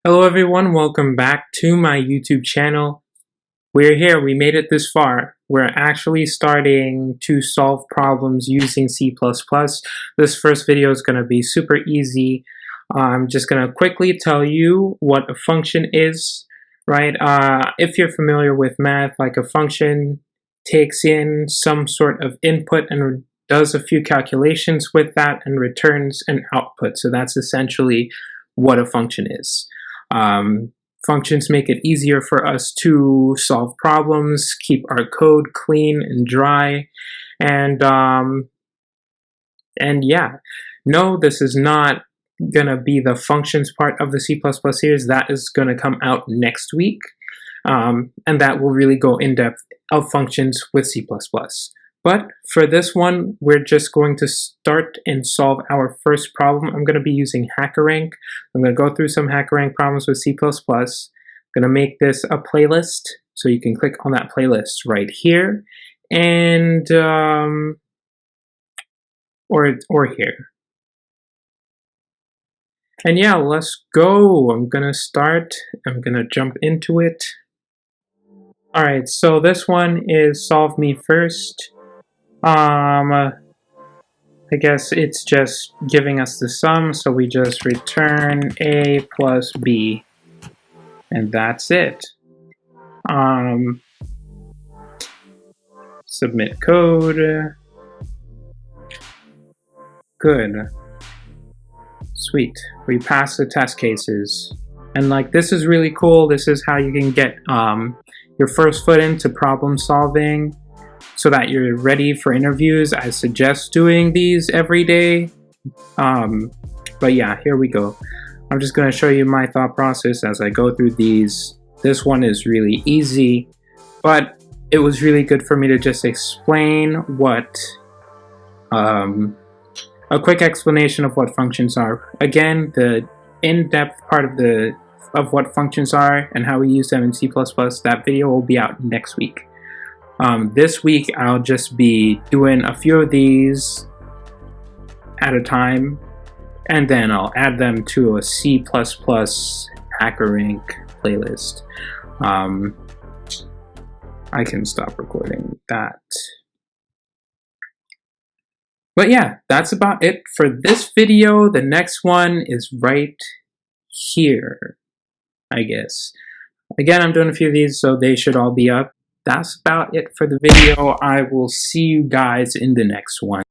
Hello everyone, welcome back to my YouTube channel. We're here, we made it this far. We're actually starting to solve problems using C++. This first video is going to be super easy. I'm just going to quickly tell you what a function is, right? If you're familiar with math, like a function takes in some sort of input and does a few calculations with that and returns an output. So that's essentially what a function is. Functions make it easier for us to solve problems, keep our code clean and dry, and yeah. No, this is not gonna be the functions part of the C++ series. That is gonna come out next week, and that will really go in depth of functions with C++. But for this one, we're just going to start and solve our first problem. I'm going to be using HackerRank. I'm going to go through some HackerRank problems with C++. I'm going to make this a playlist, so you can click on that playlist right here, and or here. And yeah, let's go. I'm going to start. I'm going to jump into it. All right, so this one is solve me first. I guess it's just giving us the sum, so we just return a plus b, and that's it. Submit code. Good. Sweet. We passed the test cases. And like, this is really cool. This is how you can get your first foot into problem solving, so that you're ready for interviews. I suggest doing these every day. But yeah, here we go. I'm just going to show you my thought process as I go through these. This one is really easy, but it was really good for me to just explain what, a quick explanation of what functions are. Again, the in-depth part of what functions are and how we use them in C++, that video will be out next week. This week, I'll just be doing a few of these at a time, and then I'll add them to a C++ HackerRank playlist. I can stop recording that. But yeah, that's about it for this video. The next one is right here, I guess. Again, I'm doing a few of these, so they should all be up. That's about it for the video. I will see you guys in the next one.